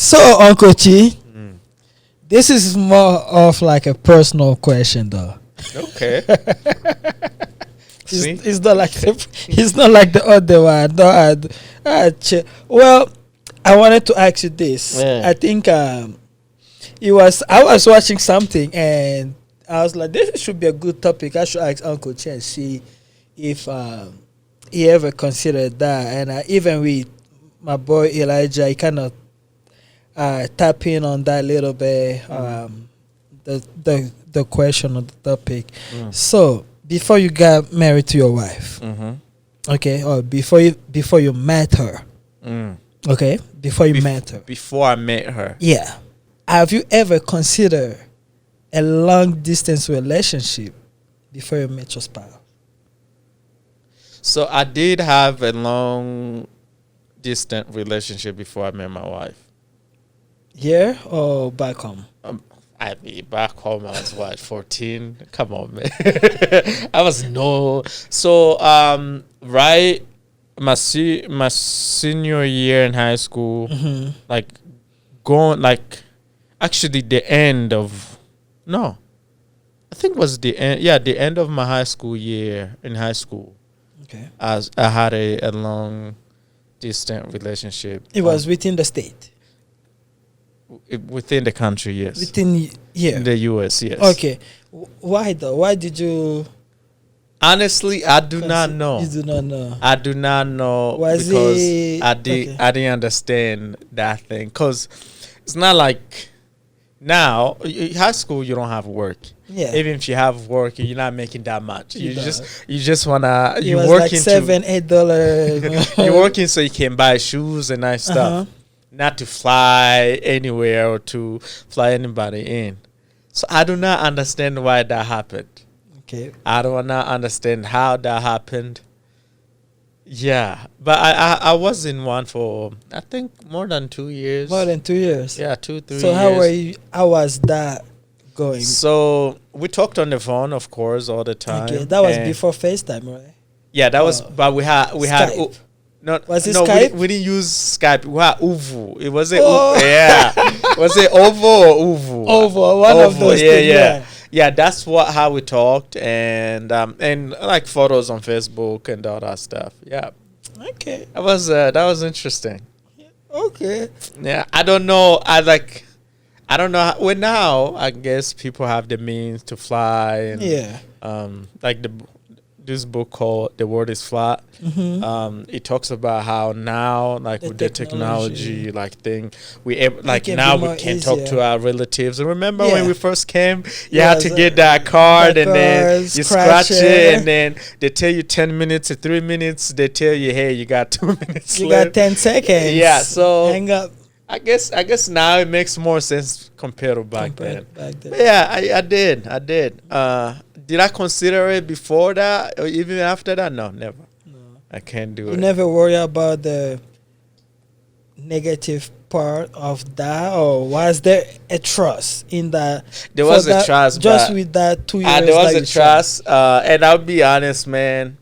So, Uncle Chi, Mm. this is more of like a personal question, though. Okay. See? It's not like it's not like the other one. No, well, I wanted to ask you this. Yeah. I think I was watching something and I was like, this should be a good topic. I should ask Uncle Chi and see if he ever considered that. And even with my boy Elijah, he kind of tap in on that little bit. The question of the topic. Mm. So before you got married to your wife, Mm-hmm. okay, or before you met her, Mm. okay, before you met her, Before I met her. yeah, have you ever considered a long distance relationship before you met your spouse? So I did have a long distant relationship before I met my wife. Here or back home? I mean, back home I was what, 14? Come on, man. I was no. So right, my senior year in high school, Mm-hmm. like going like actually the end of no, I think it was the end. Yeah, the end of my high school year in high school. Okay. As I had a long distant relationship. It was within the state, Within the country, yes. within here. In the US, yes. Okay. Why though? Why did you? Honestly, I do not know. You do not know. I do not know Was because it- I didn't understand that thing. Cause it's not like now high school you don't have work. Yeah. Even if you have work, you're not making that much. You You don't. just wanna It you was working like $7-8. you're working so you can buy shoes and nice stuff. Uh-huh. Not to fly anywhere or to fly anybody in. So I do not understand why that happened. Okay. I do not understand how that happened. Yeah, but I was in one for I think more than 2 years. More than 2 years. Yeah, 2-3 So years. how were you? How was that going? So we talked on the phone, of course, all the time. Okay, that was and- before FaceTime, right? Yeah, that was. Oh. But we had Skype. no, Was it no, Skype? We didn't use Skype. We had Uvu. It was it. Oh. Yeah, was it Ovo or Uvu? Over one of those Yeah, things. yeah, yeah. That's how we talked, and like photos on Facebook and all that stuff. Yeah, Okay. that was interesting. Okay. Yeah, I don't know. I don't know. Well, now I guess people have the means to fly, and Yeah. like this book called "The World Is Flat." It talks about how now, like The with the technology, like thing, like can now be we more can talk easier. to our relatives. And remember Yeah. when we first came, you Yeah, had to so get that card, that and then card, you scratch scratch it. it, and then they tell you 10 minutes or 3 minutes. They tell you, hey, you got 2 minutes. You left. got 10 seconds. Yeah, so hang up. I guess now it makes more sense compared to back then. Back then. But yeah, I did. Did I consider it before that or even after that? No, never. No. I can't do You it. never worry about the negative part of that, or was there a trust in that? There for was a that- trust, just but- with that 2 years. There was that a you trust, and I'll be honest, man.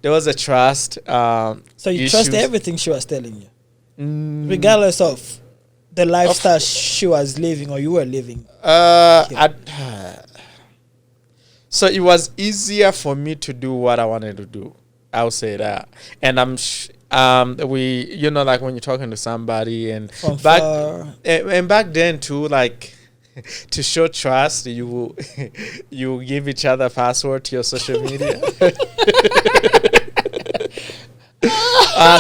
There was a trust. So you trust issues. everything she was telling you, Mm, regardless of the lifestyle she was living or you were living. So it was easier for me to do what I wanted to do. I'll say that, and like when you're talking to somebody and From back far. and back then too, like to show trust, you you give each other password to your social media.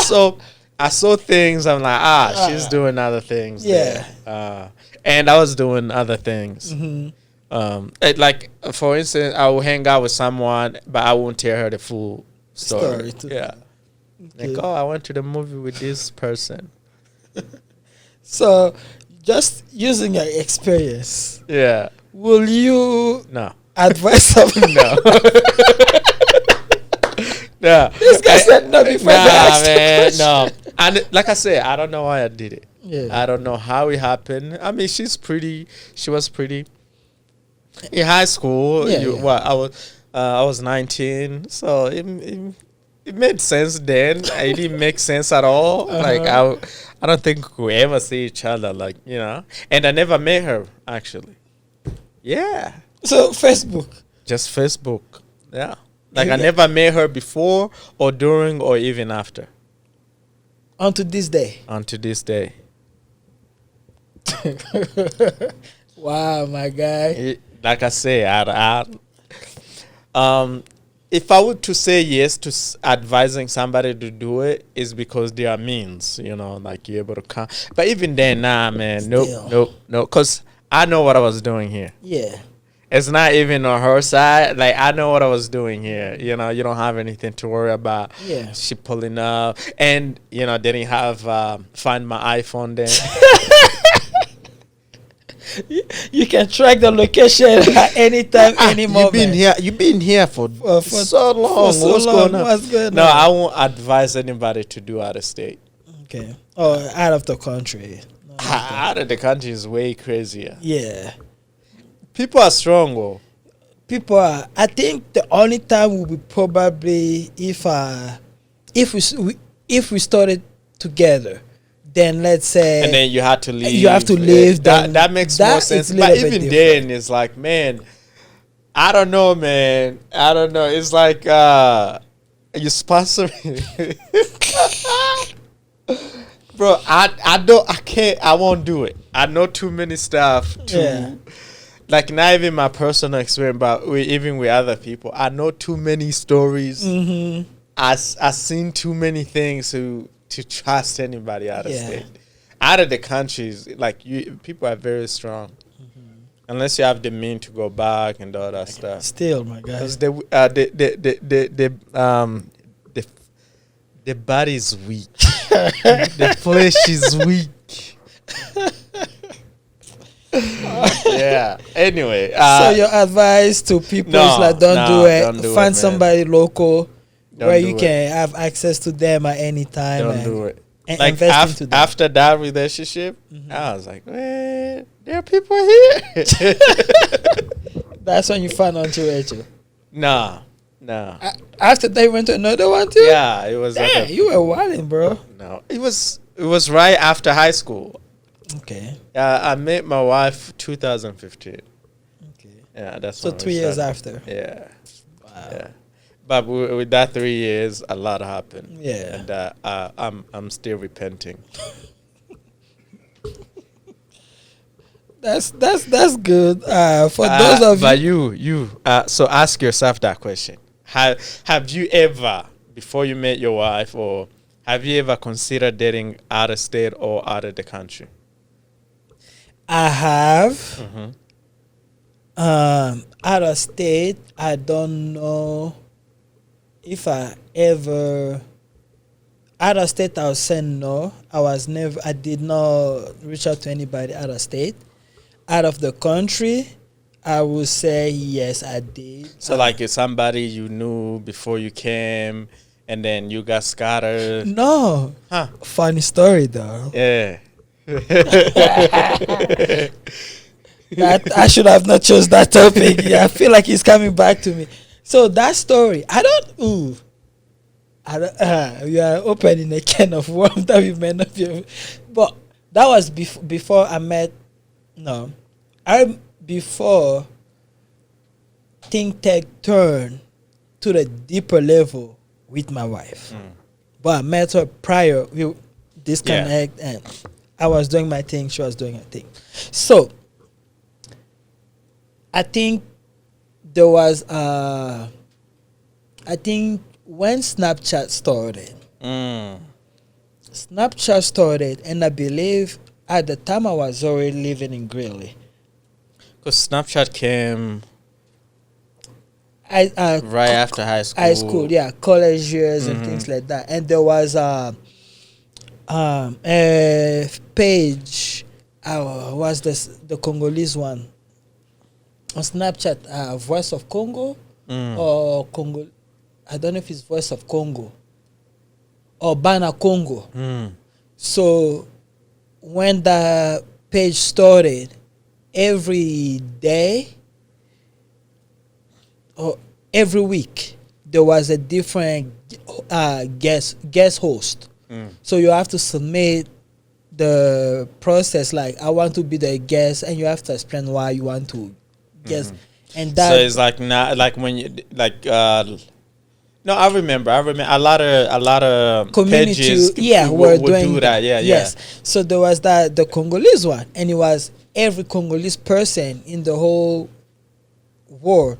So I saw things. I'm like, she's doing other things. Yeah. there. And I was doing other things. Like for instance, I will hang out with someone, but I won't tell her the full story. Story, too. Yeah. Okay. Like, I went to the movie with this person. So, just using your experience, Yeah. will you No. advise someone? No. No. This guy said no before Nah, they asked the man. question. No. And like I said, I don't know why I did it. Yeah. I don't know how it happened. I mean, she was pretty. In high school, Yeah, yeah. I was 19, so it it made sense then. It didn't make sense at all. Like I don't think we ever see each other. Like and I never met her actually. Yeah, So Facebook. just Facebook. Yeah, like I never met her before or during or even after. Unto this day. Until this day. Wow, my guy. Like I say, if I were to say yes to advising somebody to do it, is because there are means, like you're able to come. But even then, nah, man, nope, because I know what I was doing here. Yeah. It's not even on her side. Like, I know what I was doing here. You don't have anything to worry about. Yeah. She pulling up. And, didn't have find my iPhone then. You can track the location at any time, any moment. You've been here for so long. What's going on? What's going No, on? I won't advise anybody to do out of state. Okay. Oh, out of the country. Out of the country is way crazier. Yeah. People are strong, though. People are. I think the only time will be probably if we started together. Then let's say, and then you had to leave. You have to leave. That makes more sense. But even then, it's like, man, I don't know, man. I don't know. It's like you sponsor me, bro. I won't do it. I know too many stuff to, like, not even my personal experience, but even with other people. I know too many stories. Mm-hmm. I seen too many things to trust anybody out of state. Out of the countries, like people are very strong. Unless you have the means to go back and all that stuff. Still, my guy. Because the body is weak. The flesh is weak. Yeah. Anyway. So your advice to people is like, don't do it. Don't do Find it, somebody local where you do can have access to them at any time. Don't do it. And Like invest into them. after that relationship, I was like, man, there are people here. That's when you found out to Rachel. Nah. After that, you went to another one too. Yeah, it was. Damn, you were wilding, bro. No, it was right after high school. Okay. I met my wife 2015. Okay. Yeah, that's So when 3 we years started. after. Yeah. Wow. Yeah. But with that 3 years, a lot happened. Yeah. And I'm still repenting. That's good. For those of but you. so ask yourself that question. Have you ever, before you met your wife, or have you ever considered dating out of state or out of the country? I have. Mm-hmm. Out of state, I don't know if I ever. Out of state, I was saying no. I did not reach out to anybody out of state. Out of the country, I would say yes, I did. So like it's somebody you knew before you came, and then you got scattered. No. Huh. Funny story though. Yeah. That I should have not chose that topic. Yeah, I feel like it's coming back to me. So that story, we are opening a can of worms that we may not be. But that was before I met. No, before things take turn to the deeper level with my wife. But I met her prior. We disconnect, and I was doing my thing. She was doing her thing. So I think there was I think when Snapchat started, and I believe at the time I was already living in Greeley. Because Snapchat came right after high school. High school, yeah, college years and things like that. And there was a page. Was the Congolese one on Snapchat? Voice of Congo or Congo. I don't know if it's Voice of Congo or Bana Congo. So when the page started, every day or every week there was a different guest host. So you have to submit the process, like I want to be the guest, and you have to explain why you want to guest. And that, So it's like not like when you like. No, I remember. A lot of community, pages were would doing do that. Yeah, yes. So there was the Congolese one, and it was every Congolese person in the whole world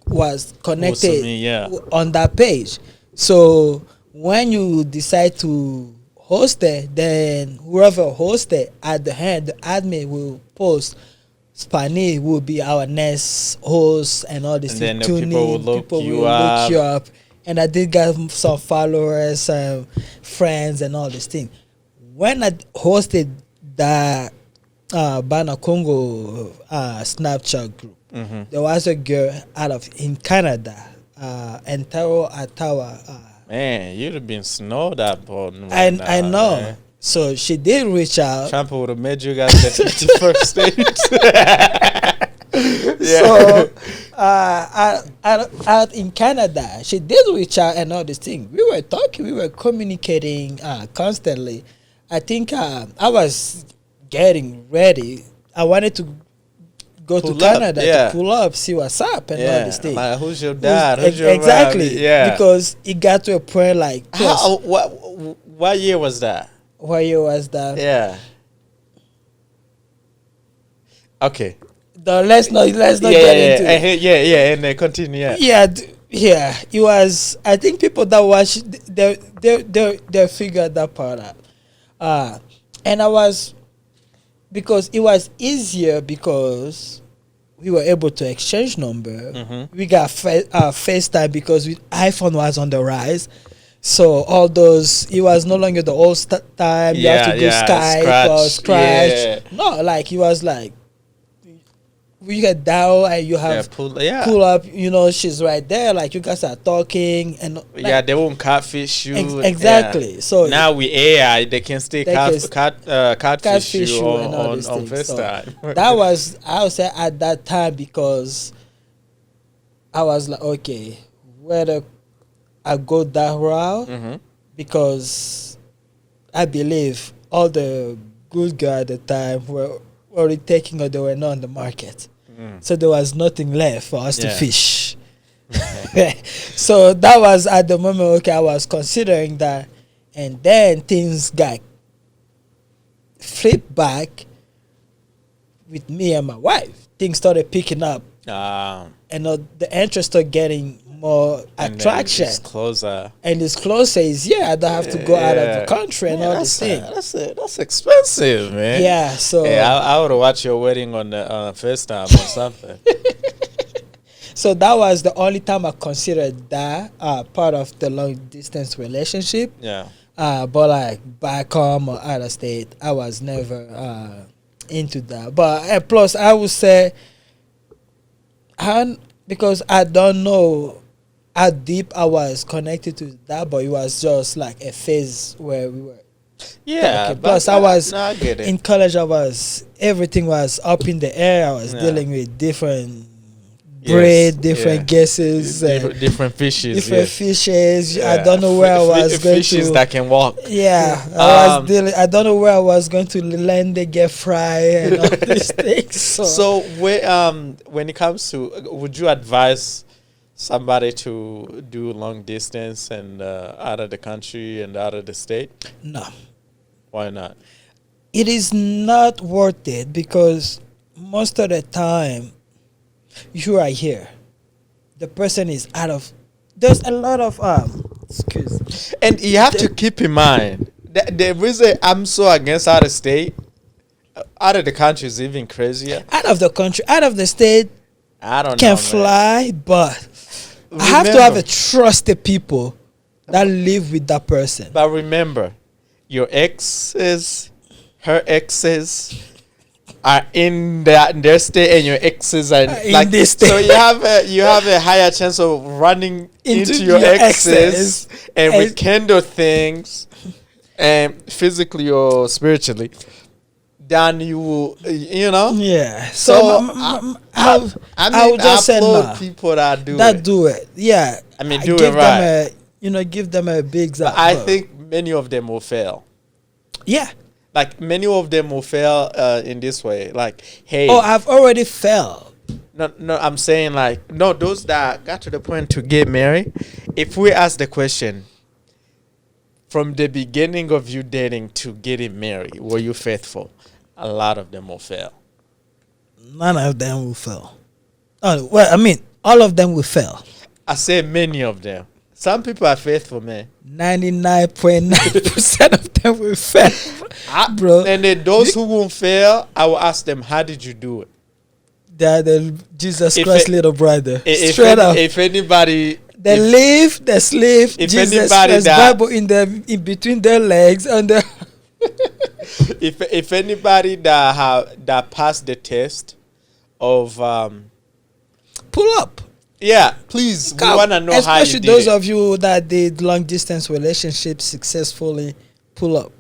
was connected on that page. So when you decide to host it, then whoever hosted at the end, the admin will post Spani will be our next host and all this. And then the people will look you up. And I did get some followers, friends, and all this thing. When I hosted the Bana Congo Snapchat group, there was a girl in Canada, Antaro Ottawa. Man, you'd have been snowed up on. I know. Man. So she did reach out. Trump would have made you guys the first stage. So, out in Canada, she did reach out and all this thing. We were talking, we were communicating constantly. I think I was getting ready. I wanted to go to Canada to pull up, see what's up and all this thing. Like, who's your dad? Who's your exactly. Mom? Yeah. Because it got to a point like. What year was that? What year was that? Yeah. Okay. Let's not get into it. Yeah, and then continue. Yeah. It was. I think people that watch they figured that part out. And I was, because it was easier because we were able to exchange number. We got FaceTime because iPhone was on the rise. So all those, it was no longer the old time. You have to go Skype or Scratch. Yeah. No, like it was like we get down and you have pull up. You know, she's right there. Like you guys are talking and like, they won't catfish you. Exactly. Yeah. So now we AI, they can still catfish you on FaceTime. So that was, I would say, at that time, because I was like, okay, whether I go that route, because I believe all the good guys at the time were already taking, or they were not on the market. So there was nothing left for us to fish. So that was at the moment, okay, I was considering that. And then things got flipped back with me and my wife. Things started picking up. And the interest started getting more attraction. And it's closer. And it's closer is, I don't have to go out of the country and all this thing. That's expensive, man. Yeah, so. I would have watched your wedding on the FaceTime or something. So that was the only time I considered that part of the long distance relationship. Yeah. But like back home or out of state, I was never into that. But plus, I would say, because I don't know how deep I was connected to that, but it was just like a phase where we were. Yeah. Plus, I was I get it. in college. Everything was up in the air. I was dealing with different breed, different guesses, different fishes. Fishes. Yeah. I don't know where I was going to. Fishes that can walk. Yeah, I was dealing. I don't know where I was going to land. They get fried and all these things. So when it comes to, would you advise somebody to do long distance and out of the country and out of the state? No. Why not? It is not worth it, because most of the time you are here, the person is out of. There's a lot of excuse. And you have to keep in mind that the reason I'm so against out of state, out of the country is even crazier. Out of the country, out of the state, I don't can know, fly, but I have to have a trusted people that live with that person. But remember, your exes, her exes are in their state, and your exes are in this state. So you have a higher chance of running into your exes and rekindle things, and physically or spiritually. then you will, you know. Yeah. So I would just say applaud nah. people that do That it. do it. Yeah. I mean, I do it give right. them give them a big But zap. I think many of them will fail. Yeah. Like many of them will fail in this way. Like, hey, Oh, I've already fell. no, I'm saying like no, those that got to the point to get married. If we ask the question from the beginning of you dating to getting married, were you faithful? A lot of them will fail. None of them will fail. Oh well, I mean, all of them will fail. I say many of them. Some people are faithful, man. 99.9% of them will fail, bro. And then those who won't fail, I will ask them, how did you do it? They're the Jesus If Christ it- little brother. If, Straight up. if anybody, They if- live, they sleep, if Jesus anybody Christ that- Bible in between their legs and the if anybody that passed the test of pull up. yeah, please, we want to know how you Especially did those it. of you that did long distance relationships successfully, pull up.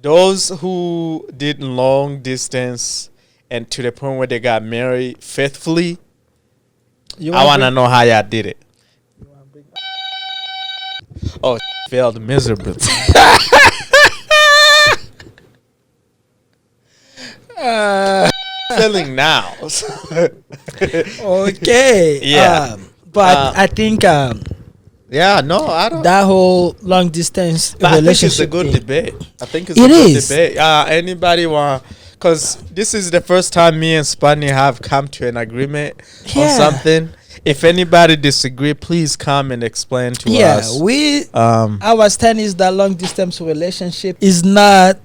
Those who did long distance and to the point where they got married faithfully, I want to know how y'all did it. Oh, failed miserably. Failing now. Okay. Yeah. But I think Yeah, no, I don't. that whole long distance But I think relationship it's a good thing, debate. I think it's It a good is. debate. Anybody want? Because this is the first time me and Spani have come to an agreement on Yeah. something. If anybody disagree, please come and explain to us. our stand is that long distance relationship is not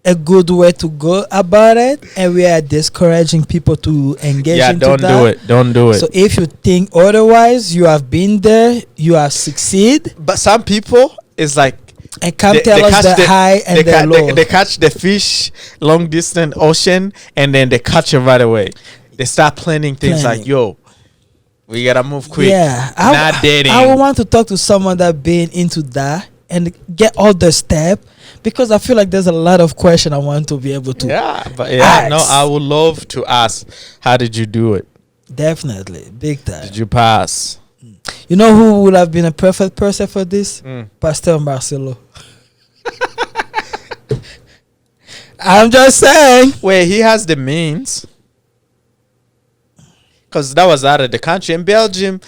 a good way to go about it, and we are discouraging people to engage yeah, into don't that. do it. Don't do it. So if you think otherwise, you have been there, you have succeed, But some people, it's like and come tell us catch the high and the low. they catch the fish long distance ocean and then they catch it right away. They start planning things like, Planning. yo, we gotta move quick. Yeah, Not dating. I would want to talk to someone that been into that and get all the step, because I feel like there's a lot of question I want to be able to. Yeah, but yeah, no, ask. I would love to ask, how did you do it? Definitely, big time. Did you pass? You know who would have been a perfect person for this? Mm. Pastor Marcelo. I'm just saying. Wait, he has the means. Because that was out of the country. In Belgium,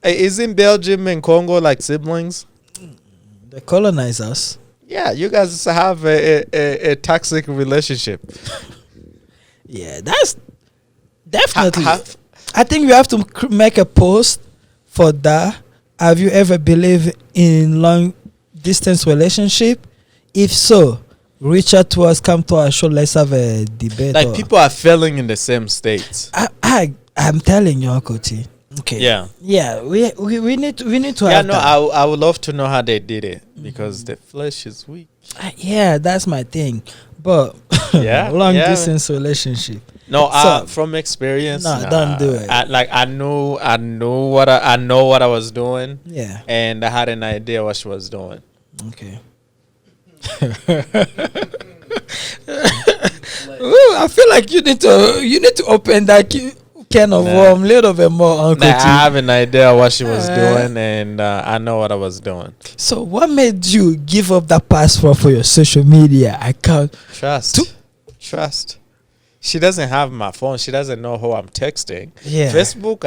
isn't Belgium and Congo like siblings? They colonize us. Yeah, you guys have a toxic relationship. Yeah, that's definitely. Ha- I think we have to make a post for that. Have you ever believed in long distance relationship? If so, reach out to us. Come to our show. Let's have a debate. Like or- people are failing in the same states. I'm telling you, Uncle T. Okay. Yeah. Yeah. We need to Yeah, have no, that. I would love to know how they did it because the flesh is weak. Yeah, that's my thing. But Yeah, long yeah. distance relationship. No, So- from experience, Nah, don't do it. I know what I was doing, Yeah. and I had an idea what she was doing. Okay. Ooh, I feel like you need to open that can of Nah. worm a little bit more, Uncle Nah, I T. have an idea what she was Uh, doing, and I know what I was doing. So, what made you give up that password for your social media account? Trust. She doesn't have my phone. She doesn't know who I'm texting. Yeah. Facebook,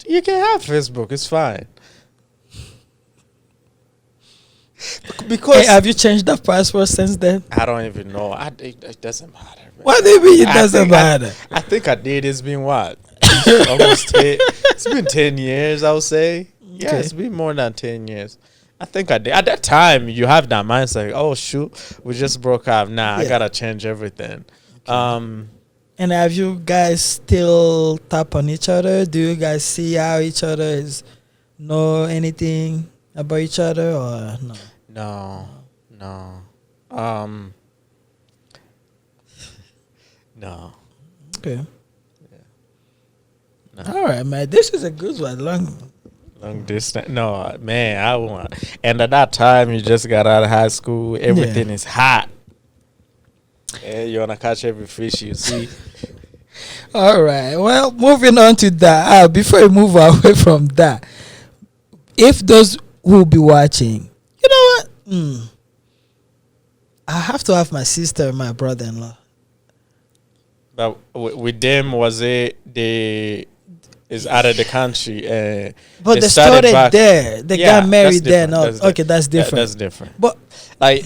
you can have Facebook. It's fine. Because Hey, have you changed that password since then? I don't even know. It doesn't matter. Man. What do you mean it I doesn't think matter? I think I did. It's been what? Almost 10. It's been 10 years, I would say. Yeah, Okay. it's been more than 10 years. I think I did. At that time, you have that mindset. Like, oh, shoot, we just broke up. Nah, I Yeah. got to change everything. And have you guys still tap on each other? Do you guys see how each other is, know anything about each other, or no? No. No. Okay. No. All right, man. This is a good one. Long distance. No, man, I want. And at that time, you just got out of high school. Everything is hot. you wanna catch every fish you see. All right. Well, moving on to that. Before we move away from that, if those who will be watching, you know what? I have to have my sister and my brother-in-law. But with them, was it they is out of the country and But they started there. They got married there. No, okay, that's different. That's different. But like,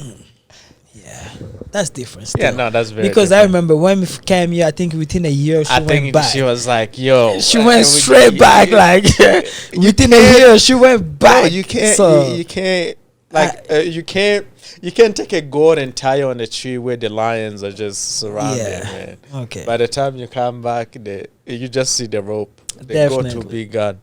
yeah, that's different. Still. yeah, no, that's very because different. I remember when we came here. I think within a year she went back. She was like, "Yo," she went straight back. Like within a year, she went back. No, you can't. So, you can't. Like you can't. You can't take a goat and tie it on the tree where the lions are just surrounding, man. Okay. By the time you come back, you just see the rope. The goat will be gone.